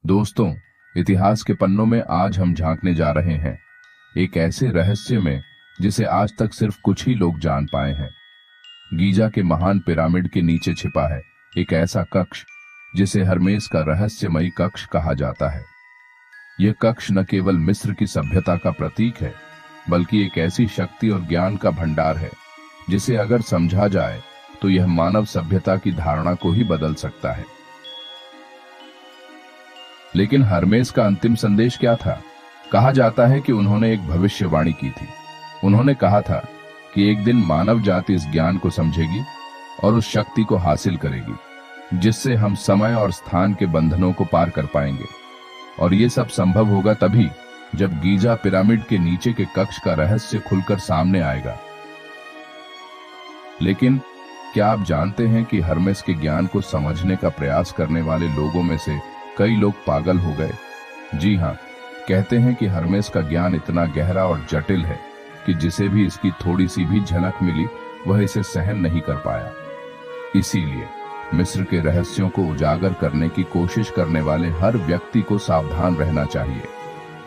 दोस्तों, इतिहास के पन्नों में आज हम झांकने जा रहे हैं एक ऐसे रहस्य में जिसे आज तक सिर्फ कुछ ही लोग जान पाए हैं। गीजा के महान पिरामिड के नीचे छिपा है एक ऐसा कक्ष जिसे हर्मेस का रहस्यमयी कक्ष कहा जाता है। यह कक्ष न केवल मिस्र की सभ्यता का प्रतीक है, बल्कि एक ऐसी शक्ति और ज्ञान का भंडार है जिसे अगर समझा जाए तो यह मानव सभ्यता की धारणा को ही बदल सकता है। लेकिन हर्मेस का अंतिम संदेश क्या था? कहा जाता है कि उन्होंने एक भविष्यवाणी की थी। उन्होंने कहा था कि एक दिन मानव जाति इस ज्ञान को समझेगी और उस शक्ति को हासिल करेगी जिससे हम समय और स्थान के बंधनों को पार कर पाएंगे। और ये सब संभव होगा तभी जब गीजा पिरामिड के नीचे के कक्ष का रहस्य खुलकर सामने आएगा। लेकिन क्या आप जानते हैं कि हर्मेस के ज्ञान को समझने का प्रयास करने वाले लोगों में से कई लोग पागल हो गए? जी हाँ, कहते हैं कि हर्मेस का ज्ञान इतना गहरा और जटिल है कि जिसे भी इसकी थोड़ी सी भी झलक मिली वह इसे सहन नहीं कर पाया। इसीलिए मिस्र के रहस्यों को उजागर करने की कोशिश करने वाले हर व्यक्ति को सावधान रहना चाहिए,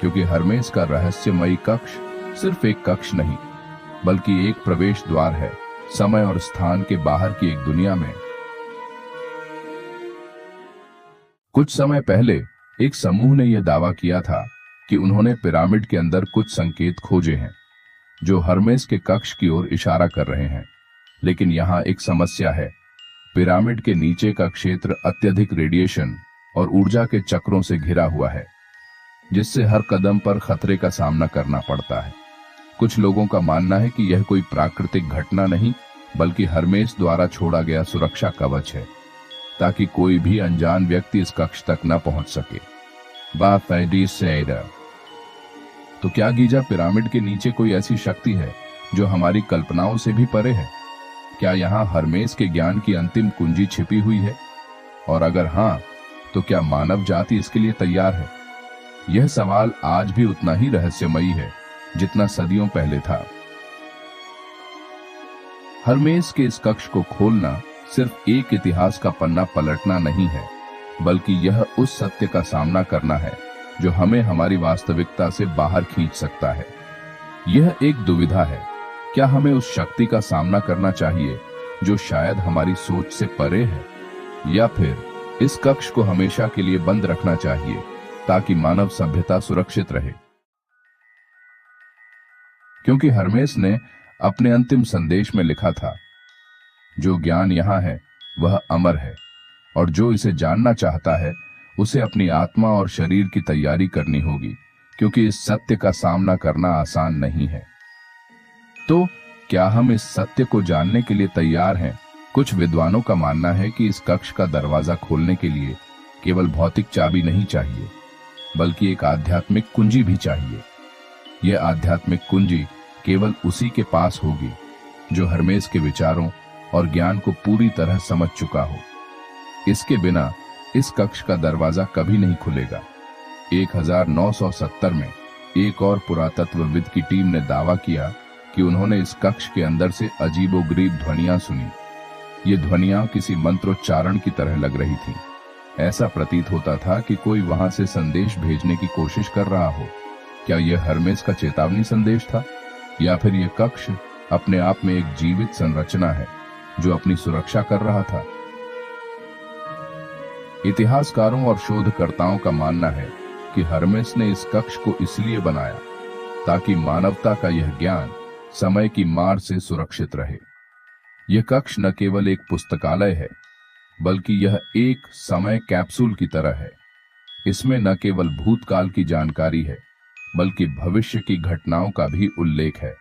क्योंकि हर्मेस का रहस्यमयी कक्ष सिर्फ एक कक्ष नहीं, बल्कि एक प्रवेश द्वार है समय और स्थान के बाहर की एक दुनिया में। कुछ समय पहले एक समूह ने यह दावा किया था कि उन्होंने पिरामिड के अंदर कुछ संकेत खोजे हैं जो हर्मेस के कक्ष की ओर इशारा कर रहे हैं। लेकिन यहाँ एक समस्या है। पिरामिड के नीचे का क्षेत्र अत्यधिक रेडिएशन और ऊर्जा के चक्रों से घिरा हुआ है, जिससे हर कदम पर खतरे का सामना करना पड़ता है। कुछ लोगों का मानना है कि यह कोई प्राकृतिक घटना नहीं, बल्कि हर्मेस द्वारा छोड़ा गया सुरक्षा कवच है, ताकि कोई भी अनजान व्यक्ति इस कक्ष तक न पहुंच सके। तो क्या गीजा पिरामिड के नीचे कोई ऐसी शक्ति है जो हमारी कल्पनाओं से भी परे है? क्या यहाँ हर्मेस के ज्ञान की अंतिम कुंजी छिपी हुई है? और अगर हाँ, तो क्या मानव जाति इसके लिए तैयार है? यह सवाल आज भी उतना ही रहस्यमयी है जितना सदियों पहले था। हर्मेस के इस कक्ष को खोलना सिर्फ एक इतिहास का पन्ना पलटना नहीं है, बल्कि यह उस सत्य का सामना करना है जो हमें हमारी वास्तविकता से बाहर खींच सकता है। यह एक दुविधा है, क्या हमें उस शक्ति का सामना करना चाहिए जो शायद हमारी सोच से परे है, या फिर इस कक्ष को हमेशा के लिए बंद रखना चाहिए ताकि मानव सभ्यता सुरक्षित रहे? क्योंकि हर्मेस ने अपने अंतिम संदेश में लिखा था, जो ज्ञान यहाँ है वह अमर है, और जो इसे जानना चाहता है उसे अपनी आत्मा और शरीर की तैयारी करनी होगी, क्योंकि इस सत्य का सामना करना आसान नहीं है। तो क्या हम इस सत्य को जानने के लिए तैयार हैं? कुछ विद्वानों का मानना है कि इस कक्ष का दरवाजा खोलने के लिए केवल भौतिक चाबी नहीं चाहिए, बल्कि एक आध्यात्मिक कुंजी भी चाहिए। यह आध्यात्मिक कुंजी केवल उसी के पास होगी जो हर्मेस के विचारों और ज्ञान को पूरी तरह समझ चुका हो। इसके बिना इस कक्ष का दरवाजा कभी नहीं खुलेगा। 1970 में एक और पुरातत्वविद की टीम ने दावा किया कि उन्होंने इस कक्ष के अंदर से अजीबोगरीब ध्वनियां सुनी। ये ध्वनियां किसी मंत्रोच्चारण की तरह लग रही थीं। ऐसा प्रतीत होता था कि कोई वहां से संदेश भेजने की कोशिश कर रहा हो। क्या यह हर्मेस का चेतावनी संदेश था, या फिर यह कक्ष अपने आप में एक जीवित संरचना है जो अपनी सुरक्षा कर रहा था? इतिहासकारों और शोधकर्ताओं का मानना है कि हर्मेस ने इस कक्ष को इसलिए बनाया ताकि मानवता का यह ज्ञान समय की मार से सुरक्षित रहे। यह कक्ष न केवल एक पुस्तकालय है, बल्कि यह एक समय कैप्सूल की तरह है। इसमें न केवल भूतकाल की जानकारी है, बल्कि भविष्य की घटनाओं का भी उल्लेख है।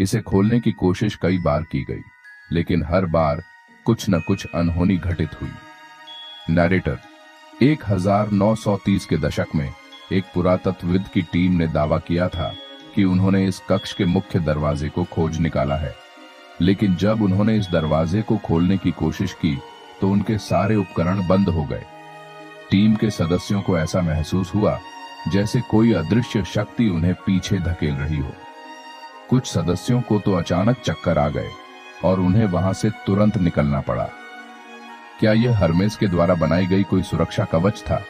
इसे खोलने की कोशिश कई बार की गई, लेकिन हर बार कुछ न कुछ अनहोनी घटित हुई। नैरेटर 1930 के दशक में एक पुरातत्वविद की टीम ने दावा किया था कि उन्होंने इस कक्ष के मुख्य दरवाजे को खोज निकाला है। लेकिन जब उन्होंने इस दरवाजे को खोलने की कोशिश की तो उनके सारे उपकरण बंद हो गए। टीम के सदस्यों को ऐसा महसूस हुआ जैसे कोई अदृश्य शक्ति उन्हें पीछे धकेल रही हो। कुछ सदस्यों को तो अचानक चक्कर आ गए और उन्हें वहां से तुरंत निकलना पड़ा। क्या यह हर्मेस के द्वारा बनाई गई कोई सुरक्षा कवच था,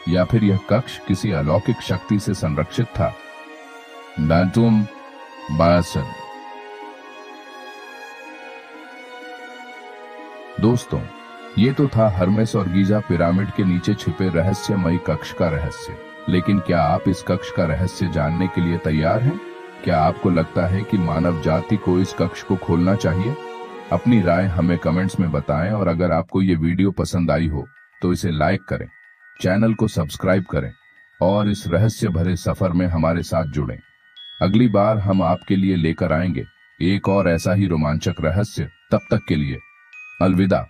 या फिर यह कक्ष किसी अलौकिक शक्ति से संरक्षित था? डांटुम बासन। दोस्तों, ये तो था हर्मेस और गीजा पिरामिड के नीचे छिपे रहस्यमयी कक्ष का रहस्य। लेकिन क्या आप इस कक्ष का रहस्य जानने के लिए तैयार हैं? क्या आपको लगता है कि मानव जाति को इस कक्ष को खोलना चाहिए? अपनी राय हमें कमेंट्स में बताएं और अगर आपको ये वीडियो पसंद आई हो तो इसे लाइक करें, चैनल को सब्सक्राइब करें और इस रहस्य भरे सफर में हमारे साथ जुड़ें। अगली बार हम आपके लिए लेकर आएंगे एक और ऐसा ही रोमांचक रहस्य। तब तक के लिए अलविदा।